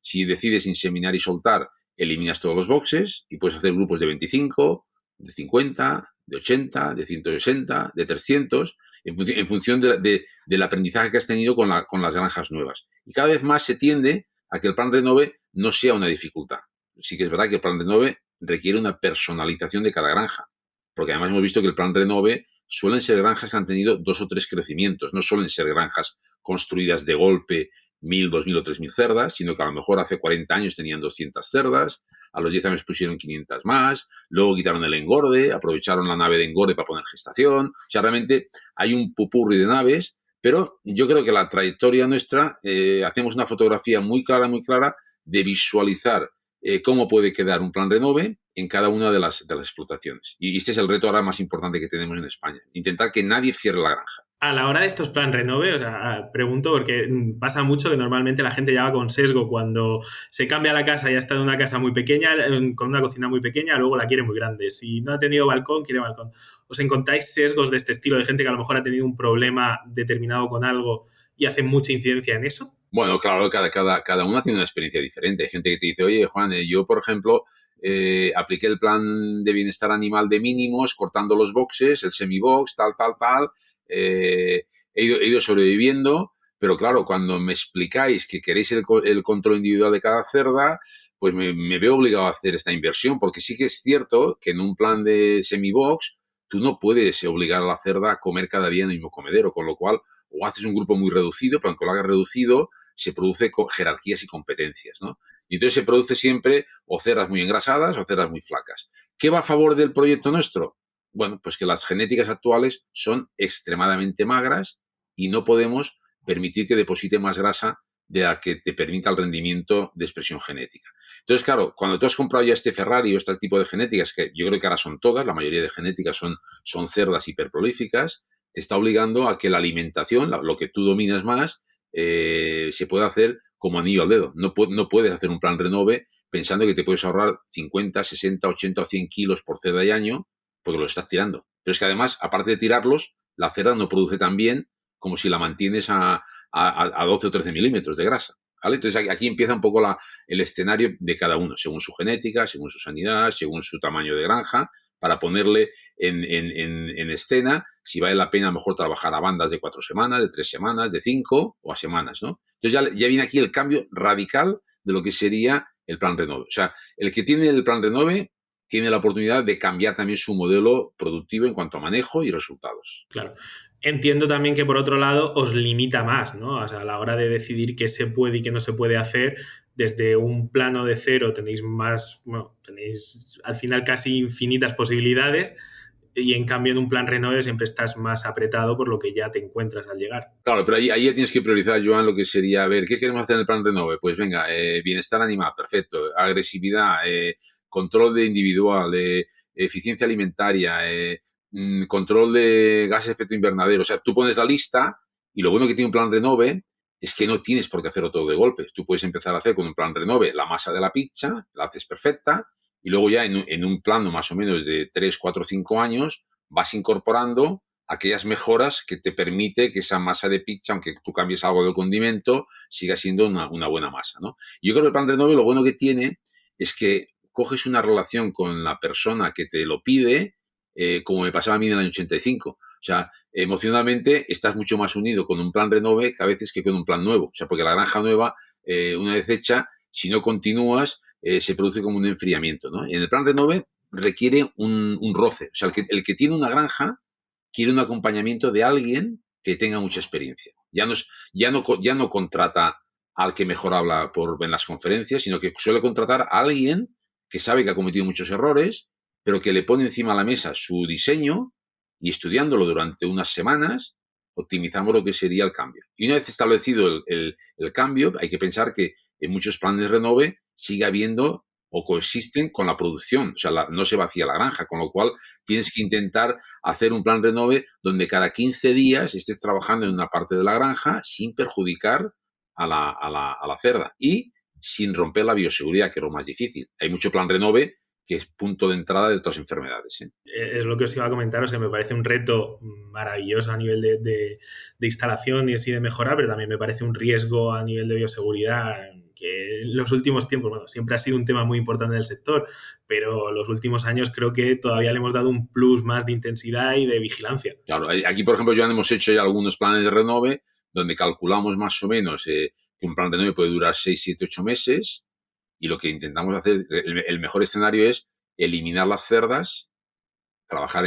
si decides inseminar y soltar, eliminas todos los boxes y puedes hacer grupos de 25, de 50, de 80, de 160, de 300, en función del aprendizaje que has tenido con las granjas nuevas. Y cada vez más se tiende a que el plan Renove no sea una dificultad. Sí que es verdad que el plan Renove requiere una personalización de cada granja, porque además hemos visto que el plan Renove suelen ser granjas que han tenido 2 o 3 crecimientos, no suelen ser granjas construidas de golpe 1.000, 2.000 o 3.000 cerdas, sino que a lo mejor hace 40 años tenían 200 cerdas, a los 10 años pusieron 500 más, luego quitaron el engorde, aprovecharon la nave de engorde para poner gestación. O sea, realmente hay un pupurri de naves, pero yo creo que la trayectoria nuestra, hacemos una fotografía muy clara de visualizar cómo puede quedar un plan Renove en cada una de las explotaciones. Y este es el reto ahora más importante que tenemos en España, intentar que nadie cierre la granja. A la hora de estos plan Renove, o sea, pregunto porque pasa mucho que normalmente la gente ya va con sesgo cuando se cambia la casa y ha estado en una casa muy pequeña, con una cocina muy pequeña, luego la quiere muy grande. Si no ha tenido balcón, quiere balcón. ¿Os encontráis sesgos de este estilo de gente que a lo mejor ha tenido un problema determinado con algo y hace mucha incidencia en eso? Bueno, claro, cada una tiene una experiencia diferente. Hay gente que te dice, oye, Juan, yo, por ejemplo, apliqué el plan de bienestar animal de mínimos, cortando los boxes, el semi-box, tal, he ido sobreviviendo, pero claro, cuando me explicáis que queréis el control individual de cada cerda, pues me veo obligado a hacer esta inversión, porque sí que es cierto que en un plan de semi-box tú no puedes obligar a la cerda a comer cada día en el mismo comedero, con lo cual o haces un grupo muy reducido, pero aunque lo hagas reducido, se produce con jerarquías y competencias, ¿no? Y entonces se produce siempre o cerdas muy engrasadas o cerdas muy flacas. ¿Qué va a favor del proyecto nuestro? Bueno, pues que las genéticas actuales son extremadamente magras y no podemos permitir que deposite más grasa de la que te permita el rendimiento de expresión genética. Entonces, claro, cuando tú has comprado ya este Ferrari o este tipo de genéticas, que yo creo que ahora son todas, la mayoría de genéticas son cerdas hiperprolíficas, te está obligando a que la alimentación, lo que tú dominas más, se pueda hacer como anillo al dedo. No puedes hacer un plan Renove pensando que te puedes ahorrar 50, 60, 80 o 100 kilos por cerda y año porque los estás tirando. Pero es que además, aparte de tirarlos, la cerda no produce tan bien como si la mantienes a 12 o 13 milímetros de grasa. ¿Vale? Entonces aquí empieza un poco el escenario de cada uno, según su genética, según su sanidad, según su tamaño de granja, para ponerle en escena si vale la pena a lo mejor trabajar a bandas de 4 semanas, de 3 semanas, de 5 o a semanas, ¿no? Entonces ya viene aquí el cambio radical de lo que sería el plan Renove. O sea, el que tiene el plan Renove tiene la oportunidad de cambiar también su modelo productivo en cuanto a manejo y resultados. Claro. Entiendo también que por otro lado os limita más, ¿no? O sea, a la hora de decidir qué se puede y qué no se puede hacer, desde un plano de cero tenéis más, bueno, tenéis al final casi infinitas posibilidades y en cambio en un plan Renove siempre estás más apretado por lo que ya te encuentras al llegar. Claro, pero ahí ya tienes que priorizar, Joan, lo que sería, a ver, ¿qué queremos hacer en el plan Renove? Pues venga, bienestar animal, perfecto, agresividad, control de individual, eficiencia alimentaria, control de gases de efecto invernadero. O sea, tú pones la lista y lo bueno que tiene un plan Renove es que no tienes por qué hacerlo todo de golpe. Tú puedes empezar a hacer con un plan Renove la masa de la pizza, la haces perfecta y luego ya en un plano más o menos de 3, 4, 5 años vas incorporando aquellas mejoras que te permite que esa masa de pizza, aunque tú cambies algo del condimento, siga siendo una buena masa, ¿no? Yo creo que el plan Renove lo bueno que tiene es que coges una relación con la persona que te lo pide, como me pasaba a mí en el año 85. O sea, emocionalmente estás mucho más unido con un plan Renove que a veces que con un plan nuevo. O sea, porque la granja nueva, una vez hecha, si no continúas, se produce como un enfriamiento, ¿no? En el plan Renove requiere un roce. O sea, el que tiene una granja quiere un acompañamiento de alguien que tenga mucha experiencia. Ya no contrata al que mejor habla en las conferencias, sino que suele contratar a alguien que sabe que ha cometido muchos errores, pero que le pone encima de la mesa su diseño y estudiándolo durante unas semanas, optimizamos lo que sería el cambio. Y una vez establecido el cambio, hay que pensar que en muchos planes Renove sigue habiendo o coexisten con la producción, o sea, no se vacía la granja, con lo cual tienes que intentar hacer un plan Renove donde cada 15 días estés trabajando en una parte de la granja sin perjudicar a la cerda y sin romper la bioseguridad, que es lo más difícil. Hay mucho plan Renove que es punto de entrada de otras enfermedades. Es lo que os iba a comentar, o sea, me parece un reto maravilloso a nivel de instalación y así de mejora, pero también me parece un riesgo a nivel de bioseguridad que en los últimos tiempos, bueno, siempre ha sido un tema muy importante del sector, pero los últimos años creo que todavía le hemos dado un plus más de intensidad y de vigilancia. Claro, aquí, por ejemplo, ya hemos hecho ya algunos planes de Renove donde calculamos más o menos que un plan Renove puede durar 6, 7, 8 meses y lo que intentamos hacer, el mejor escenario es eliminar las cerdas, trabajar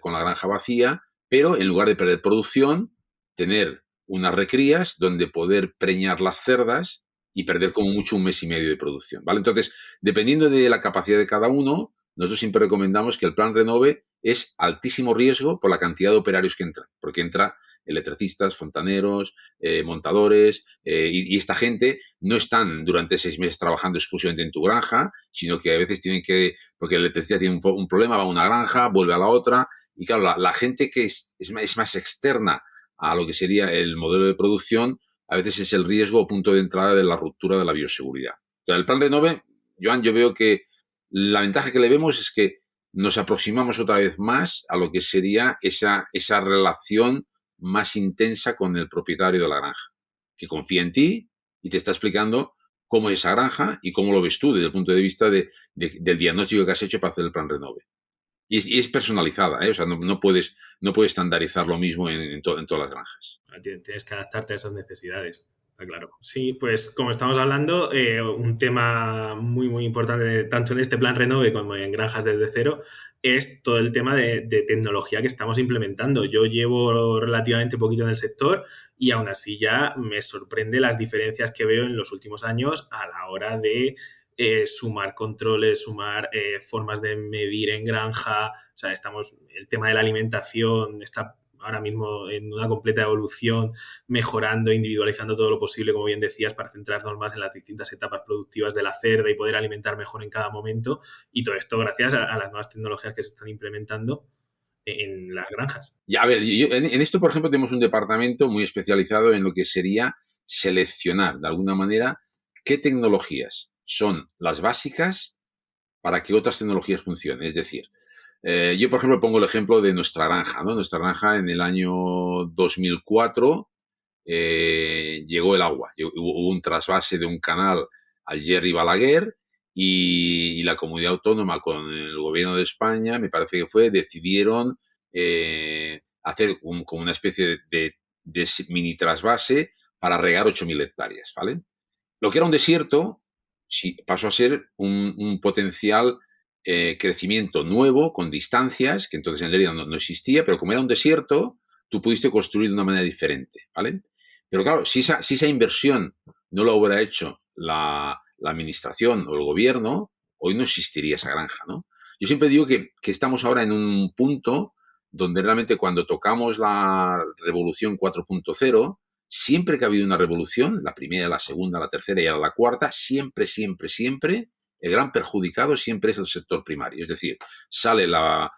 con la granja vacía, pero en lugar de perder producción, tener unas recrías donde poder preñar las cerdas y perder como mucho un mes y medio de producción, ¿vale? Entonces, dependiendo de la capacidad de cada uno, nosotros siempre recomendamos que el plan Renove es altísimo riesgo por la cantidad de operarios que entran, porque entra electricistas, fontaneros, montadores, y esta gente no están durante 6 meses trabajando exclusivamente en tu granja, sino que a veces tienen que, porque el electricista tiene un problema, va a una granja, vuelve a la otra, y claro, la gente que es más externa a lo que sería el modelo de producción, a veces es el riesgo o punto de entrada de la ruptura de la bioseguridad. O sea, el plan Renove, Joan, yo veo que la ventaja que le vemos es que nos aproximamos otra vez más a lo que sería esa relación más intensa con el propietario de la granja, que confía en ti y te está explicando cómo es esa granja y cómo lo ves tú desde el punto de vista del diagnóstico que has hecho para hacer el plan Renove. Y es personalizada, ¿eh? O sea, no puedes estandarizar lo mismo en todas las granjas. Tienes que adaptarte a esas necesidades. Claro. Sí, pues como estamos hablando, un tema muy, muy importante, tanto en este plan Renove como en Granjas desde cero, es todo el tema de tecnología que estamos implementando. Yo llevo relativamente poquito en el sector y aún así ya me sorprende las diferencias que veo en los últimos años a la hora de sumar controles, sumar formas de medir en granja. O sea, el tema de la alimentación está ahora mismo en una completa evolución, mejorando, individualizando todo lo posible, como bien decías, para centrarnos más en las distintas etapas productivas de la cerda y poder alimentar mejor en cada momento. Y todo esto gracias a las nuevas tecnologías que se están implementando en las granjas. Y a ver, en esto, por ejemplo, tenemos un departamento muy especializado en lo que sería seleccionar, de alguna manera, qué tecnologías son las básicas para que otras tecnologías funcionen. Es decir, yo, por ejemplo, pongo el ejemplo de nuestra granja, ¿no? Nuestra granja en el año 2004 llegó el agua. Hubo un trasvase de un canal al Jerry Balaguer y la comunidad autónoma con el gobierno de España, me parece que fue, decidieron hacer como una especie de mini trasvase para regar 8.000 hectáreas, ¿vale? Lo que era un desierto sí, pasó a ser un potencial crecimiento nuevo, con distancias, que entonces en Lérida no existía, pero como era un desierto, tú pudiste construir de una manera diferente, ¿vale? Pero claro, si esa inversión no la hubiera hecho la administración o el gobierno, hoy no existiría esa granja, ¿no? Yo siempre digo que estamos ahora en un punto donde realmente cuando tocamos la revolución 4.0, siempre que ha habido una revolución, la primera, la segunda, la tercera y ahora la cuarta, siempre, siempre, siempre, el gran perjudicado siempre es el sector primario. Es decir, sale la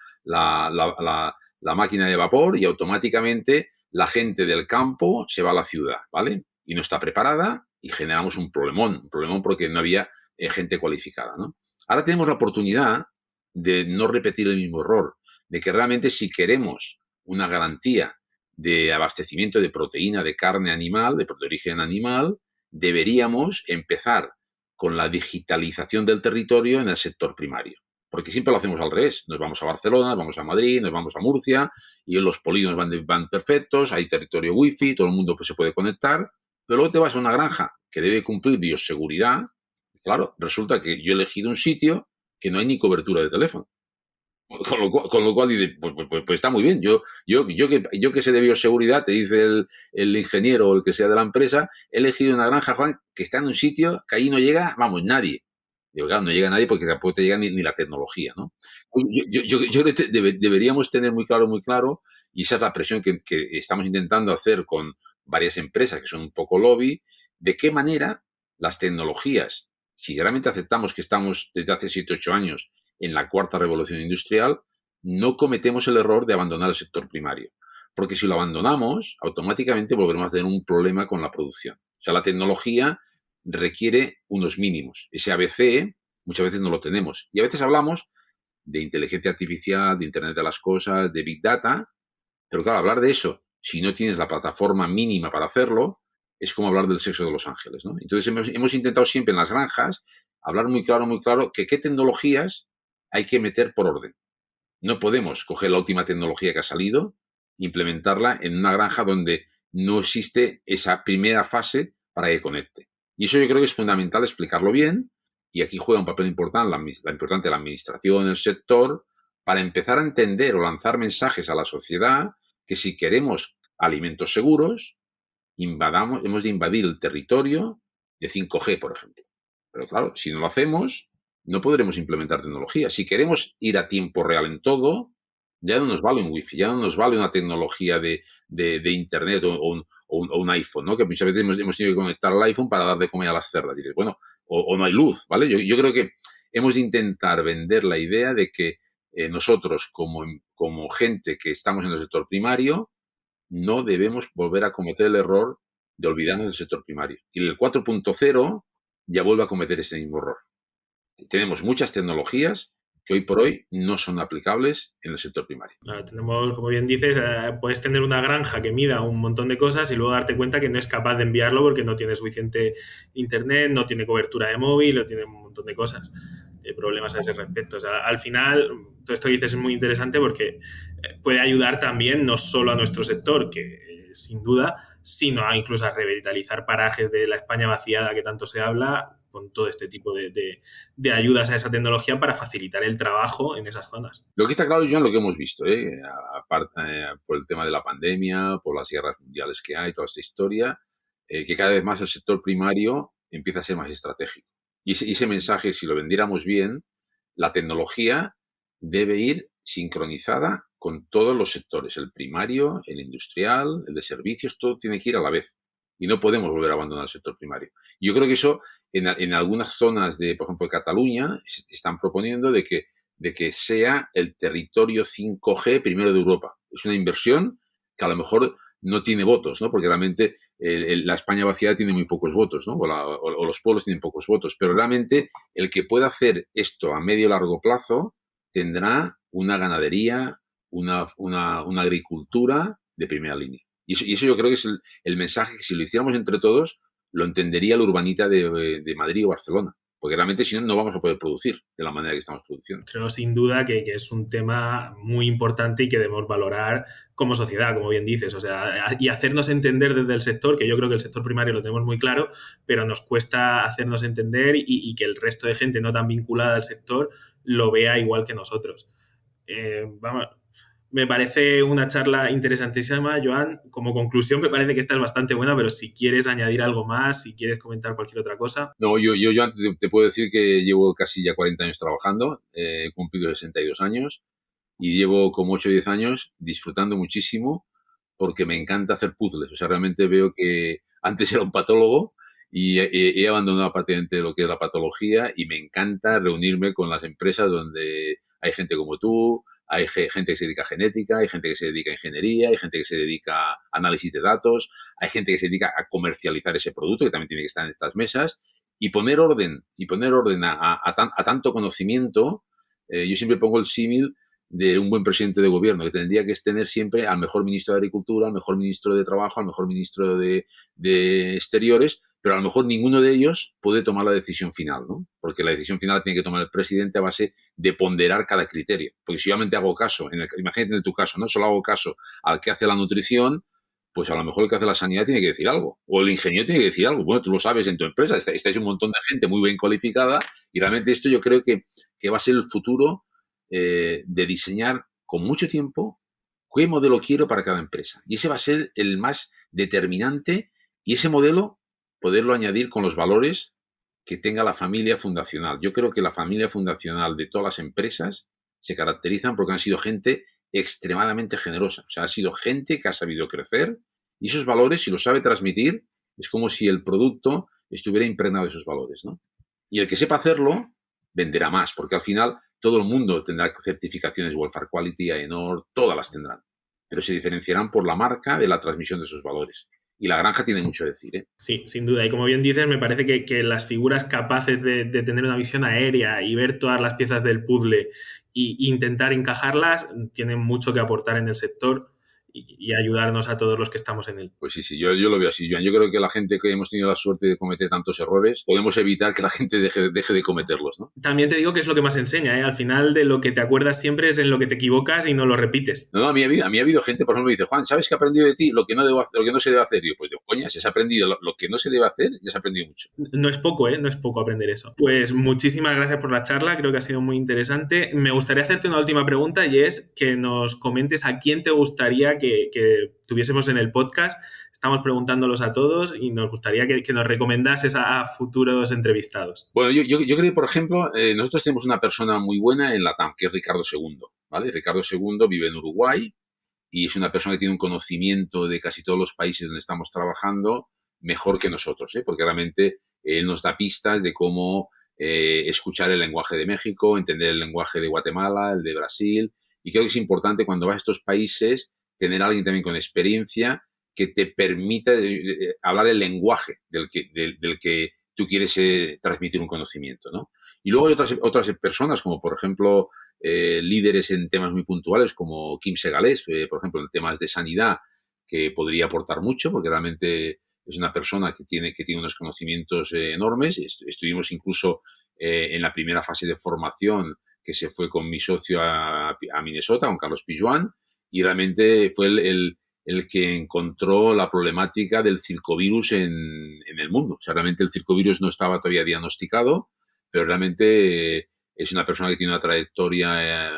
máquina de vapor y automáticamente la gente del campo se va a la ciudad, ¿vale? Y no está preparada y generamos un problemón porque no había gente cualificada, ¿no? Ahora tenemos la oportunidad de no repetir el mismo error, de que realmente si queremos una garantía de abastecimiento de proteína de carne animal, de origen animal, deberíamos empezar con la digitalización del territorio en el sector primario. Porque siempre lo hacemos al revés. Nos vamos a Barcelona, nos vamos a Madrid, nos vamos a Murcia y los polígonos van perfectos, hay territorio wifi, todo el mundo se puede conectar, pero luego te vas a una granja que debe cumplir bioseguridad. Claro, resulta que yo he elegido un sitio que no hay ni cobertura de teléfono. Con lo cual dice, pues está muy bien. Yo que sé de bioseguridad, te dice el ingeniero o el que sea de la empresa, he elegido una granja, Juan, que está en un sitio que ahí no llega, vamos, nadie. Digo, claro, no llega nadie porque tampoco te llega ni la tecnología, ¿no? Yo creo que deberíamos tener muy claro, y esa es la presión que estamos intentando hacer con varias empresas que son un poco lobby, de qué manera las tecnologías, si realmente aceptamos que estamos desde hace 7 8 años en la cuarta revolución industrial, no cometemos el error de abandonar el sector primario. Porque si lo abandonamos, automáticamente volveremos a tener un problema con la producción. O sea, la tecnología requiere unos mínimos. Ese ABC muchas veces no lo tenemos. Y a veces hablamos de inteligencia artificial, de Internet de las Cosas, de Big Data, pero claro, hablar de eso, si no tienes la plataforma mínima para hacerlo, es como hablar del sexo de los ángeles, ¿no? Entonces hemos intentado siempre en las granjas hablar muy claro, que qué tecnologías hay que meter por orden. No podemos coger la última tecnología que ha salido, implementarla en una granja donde no existe esa primera fase para que conecte. Y eso yo creo que es fundamental explicarlo bien, y aquí juega un papel importante la administración, el sector, para empezar a entender o lanzar mensajes a la sociedad que si queremos alimentos seguros, hemos de invadir el territorio de 5G, por ejemplo. Pero claro, si no lo hacemos, no podremos implementar tecnología. Si queremos ir a tiempo real en todo, ya no nos vale un wifi, ya no nos vale una tecnología de internet o un iPhone, ¿no? Que muchas veces hemos tenido que conectar al iPhone para dar de comer a las cerdas. Y dices, bueno, o no hay luz, ¿vale? Yo creo que hemos de intentar vender la idea de que nosotros, como gente que estamos en el sector primario, no debemos volver a cometer el error de olvidarnos del sector primario. Y el 4.0 ya vuelve a cometer ese mismo error. Tenemos muchas tecnologías que hoy por hoy no son aplicables en el sector primario. Claro, tenemos, como bien dices, puedes tener una granja que mida un montón de cosas y luego darte cuenta que no es capaz de enviarlo porque no tiene suficiente internet, no tiene cobertura de móvil, no tiene un montón de cosas, problemas a ese respecto. O sea, al final, todo esto que dices es muy interesante porque puede ayudar también no solo a nuestro sector, que sin duda, sino incluso a revitalizar parajes de la España vaciada que tanto se habla, con todo este tipo de ayudas a esa tecnología para facilitar el trabajo en esas zonas. Lo que está claro, Joan, lo que hemos visto, aparte por el tema de la pandemia, por las guerras mundiales que hay, toda esta historia, que cada vez más el sector primario empieza a ser más estratégico. Y ese mensaje, si lo vendiéramos bien, la tecnología debe ir sincronizada con todos los sectores, el primario, el industrial, el de servicios, todo tiene que ir a la vez. Y no podemos volver a abandonar el sector primario. Yo creo que eso, en algunas zonas de, por ejemplo, de Cataluña, se están proponiendo de que sea el territorio 5G primero de Europa. Es una inversión que a lo mejor no tiene votos, ¿no? Porque realmente la España vaciada tiene muy pocos votos, ¿no? O los pueblos tienen pocos votos. Pero realmente el que pueda hacer esto a medio y largo plazo tendrá una ganadería, una agricultura de primera línea. Y eso yo creo que es el mensaje que si lo hiciéramos entre todos, lo entendería el urbanita de Madrid o Barcelona. Porque realmente si no, no vamos a poder producir de la manera que estamos produciendo. Creo sin duda que es un tema muy importante y que debemos valorar como sociedad, como bien dices, o sea, y hacernos entender desde el sector, que yo creo que el sector primario lo tenemos muy claro, pero nos cuesta hacernos entender y que el resto de gente no tan vinculada al sector lo vea igual que nosotros. Vamos, me parece una charla interesantísima, Joan. Como conclusión, me parece que esta es bastante buena, pero si quieres añadir algo más, si quieres comentar cualquier otra cosa. No, yo te puedo decir que llevo casi ya 40 años trabajando, he cumplido 62 años y llevo como 8 o 10 años disfrutando muchísimo porque me encanta hacer puzzles. O sea, realmente veo que antes era un patólogo y he abandonado prácticamente lo que es la patología y me encanta reunirme con las empresas donde hay gente como tú, hay gente que se dedica a genética, hay gente que se dedica a ingeniería, hay gente que se dedica a análisis de datos, hay gente que se dedica a comercializar ese producto, que también tiene que estar en estas mesas, y poner orden a tanto conocimiento. Yo siempre pongo el símil de un buen presidente de gobierno, que tendría que tener siempre al mejor ministro de Agricultura, al mejor ministro de Trabajo, al mejor ministro de Exteriores, pero a lo mejor ninguno de ellos puede tomar la decisión final, ¿no? Porque la decisión final la tiene que tomar el presidente a base de ponderar cada criterio. Porque si yo solamente hago caso, imagínate en tu caso, ¿no? Solo hago caso al que hace la nutrición, pues a lo mejor el que hace la sanidad tiene que decir algo. O el ingeniero tiene que decir algo. Bueno, tú lo sabes en tu empresa, estáis un montón de gente muy bien cualificada y realmente esto yo creo que va a ser el futuro de diseñar con mucho tiempo qué modelo quiero para cada empresa. Y ese va a ser el más determinante y ese modelo poderlo añadir con los valores que tenga la familia fundacional. Yo creo que la familia fundacional de todas las empresas se caracterizan porque han sido gente extremadamente generosa. O sea, ha sido gente que ha sabido crecer y esos valores, si los sabe transmitir, es como si el producto estuviera impregnado de esos valores, ¿no? Y el que sepa hacerlo, venderá más, porque al final todo el mundo tendrá certificaciones Welfare Quality, AENOR, todas las tendrán. Pero se diferenciarán por la marca de la transmisión de esos valores. Y la granja tiene mucho que decir, ¿eh? Sí, sin duda. Y como bien dices, me parece que las figuras capaces de tener una visión aérea y ver todas las piezas del puzzle e intentar encajarlas tienen mucho que aportar en el sector y ayudarnos a todos los que estamos en él. Pues sí, yo lo veo así, Joan. Yo creo que la gente que hemos tenido la suerte de cometer tantos errores, podemos evitar que la gente deje de cometerlos, ¿no? También te digo que es lo que más enseña, ¿eh? Al final de lo que te acuerdas siempre es en lo que te equivocas y no lo repites. No, a mí ha habido gente, por ejemplo, que dice, Juan, ¿sabes qué he aprendido de ti? Lo que no se debe hacer. Y yo, pues digo, coña, si has aprendido lo que no se debe hacer, ya has aprendido mucho. No es poco, ¿eh? No es poco aprender eso. Pues muchísimas gracias por la charla, creo que ha sido muy interesante. Me gustaría hacerte una última pregunta y es que nos comentes a quién te gustaría que tuviésemos en el podcast. Estamos preguntándolos a todos y nos gustaría que nos recomendases a futuros entrevistados. Bueno, yo creo que, por ejemplo, nosotros tenemos una persona muy buena en la TAM, que es Ricardo II, ¿vale? Ricardo II vive en Uruguay y es una persona que tiene un conocimiento de casi todos los países donde estamos trabajando mejor que nosotros, ¿eh? Porque realmente él nos da pistas de cómo escuchar el lenguaje de México, entender el lenguaje de Guatemala, el de Brasil, y creo que es importante cuando vas a estos países tener a alguien también con experiencia que te permita hablar el lenguaje del que tú quieres transmitir un conocimiento, ¿no? Y luego hay otras personas, como por ejemplo líderes en temas muy puntuales, como Kim Segalés, por ejemplo, en temas de sanidad, que podría aportar mucho, porque realmente es una persona que tiene unos conocimientos enormes. Estuvimos incluso en la primera fase de formación que se fue con mi socio a Minnesota, con Carlos Pijuan, y realmente fue el que encontró la problemática del circovirus en el mundo. O sea, realmente el circovirus no estaba todavía diagnosticado, pero realmente es una persona que tiene una trayectoria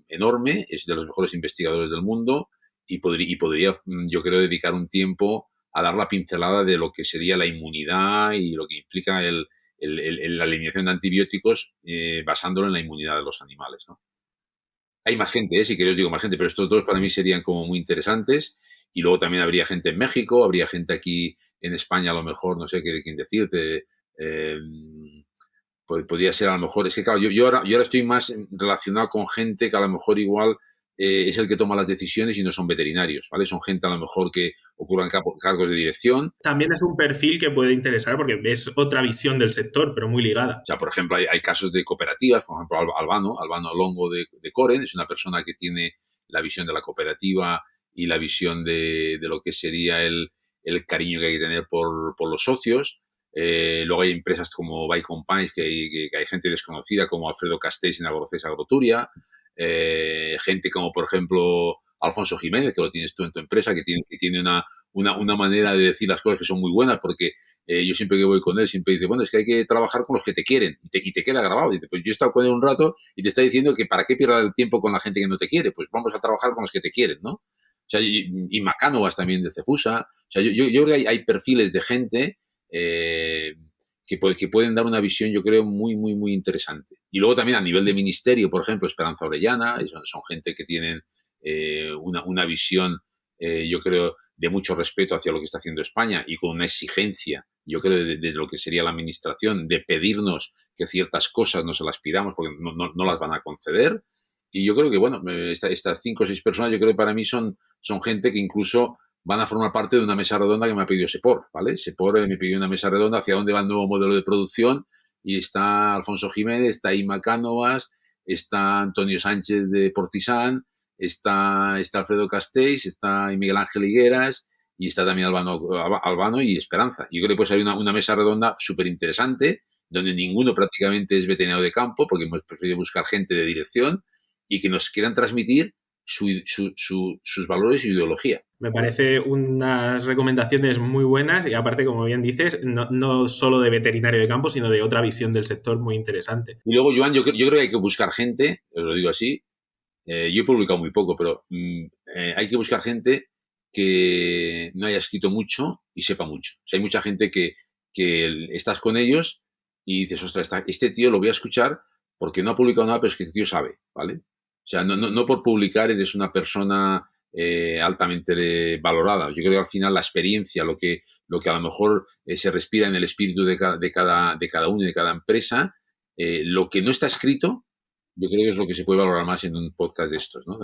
enorme, es de los mejores investigadores del mundo y podría, yo creo, dedicar un tiempo a dar la pincelada de lo que sería la inmunidad y lo que implica la eliminación de antibióticos basándolo en la inmunidad de los animales, ¿no? Hay más gente, si queréis digo más gente, pero estos dos para mí serían como muy interesantes. Y luego también habría gente en México, habría gente aquí en España, a lo mejor, no sé qué quién decirte. Podría ser a lo mejor, es que claro, yo ahora estoy más relacionado con gente que a lo mejor igual es el que toma las decisiones y no son veterinarios, ¿vale? Son gente a lo mejor que ocupan cargos de dirección. También es un perfil que puede interesar porque es otra visión del sector, pero muy ligada. O sea, por ejemplo, hay casos de cooperativas, por ejemplo, Albano Longo de Coren, es una persona que tiene la visión de la cooperativa y la visión de lo que sería el cariño que hay que tener por los socios. Luego hay empresas como Bacon Pines, que hay gente desconocida como Alfredo Castells en Agrocesa Agroturia, gente como, por ejemplo, Alfonso Jiménez, que lo tienes tú en tu empresa, que tiene una manera de decir las cosas que son muy buenas, porque yo siempre que voy con él, siempre dice, bueno, es que hay que trabajar con los que te quieren, y te queda grabado. Dice, pues yo he estado con él un rato y te está diciendo que para qué pierdas el tiempo con la gente que no te quiere, pues vamos a trabajar con los que te quieren, ¿no? O sea, y Macánovas también de Cefusa. O sea, yo creo que hay perfiles de gente que pueden dar una visión, yo creo, muy, muy, muy interesante. Y luego también a nivel de ministerio, por ejemplo, Esperanza Orellana, son gente que tienen una visión, yo creo, de mucho respeto hacia lo que está haciendo España y con una exigencia, yo creo, de lo que sería la administración, de pedirnos que ciertas cosas no se las pidamos porque no las van a conceder. Y yo creo que, bueno, estas 5 o 6 personas, yo creo que para mí son gente que incluso van a formar parte de una mesa redonda que me ha pedido Sepor, ¿vale? Sepor me pidió una mesa redonda hacia dónde va el nuevo modelo de producción y está Alfonso Jiménez, está Ima Cánovas, está Antonio Sánchez de Portisán, está Alfredo Castells, está Miguel Ángel Higueras y está también Albano y Esperanza. Yo creo que puede salir una mesa redonda súper interesante, donde ninguno prácticamente es veterinario de campo, porque hemos preferido buscar gente de dirección y que nos quieran transmitir sus valores y ideología. Me parece unas recomendaciones muy buenas y aparte, como bien dices, no solo de veterinario de campo, sino de otra visión del sector muy interesante. Y luego, Joan, yo creo que hay que buscar gente, os lo digo así, yo he publicado muy poco, pero hay que buscar gente que no haya escrito mucho y sepa mucho. O sea, hay mucha gente que estás con ellos y dices, ostras, este tío lo voy a escuchar porque no ha publicado nada, pero es que este tío sabe, ¿vale? O sea, no por publicar eres una persona altamente valorada. Yo creo que al final la experiencia, lo que a lo mejor se respira en el espíritu de cada uno y de cada empresa, lo que no está escrito, yo creo que es lo que se puede valorar más en un podcast de estos, ¿no?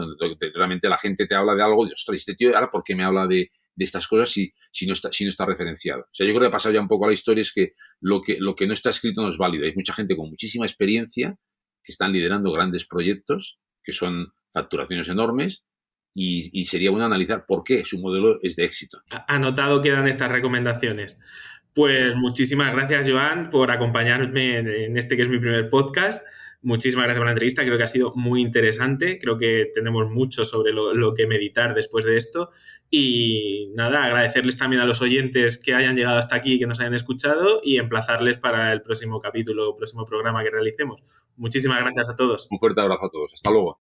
Realmente la gente te habla de algo, de, ostras, este tío, ahora, ¿por qué me habla de estas cosas si no está referenciado? O sea, yo creo que ha pasado ya un poco a la historia, es que lo que no está escrito no es válido. Hay mucha gente con muchísima experiencia que están liderando grandes proyectos, que son facturaciones enormes, y sería bueno analizar por qué su modelo es de éxito. Anotado quedan estas recomendaciones. Pues muchísimas gracias, Joan, por acompañarme en este que es mi primer podcast. Muchísimas gracias por la entrevista, creo que ha sido muy interesante, creo que tenemos mucho sobre lo que meditar después de esto y nada, agradecerles también a los oyentes que hayan llegado hasta aquí y que nos hayan escuchado y emplazarles para el próximo capítulo, próximo programa que realicemos. Muchísimas gracias a todos. Un fuerte abrazo a todos, hasta luego.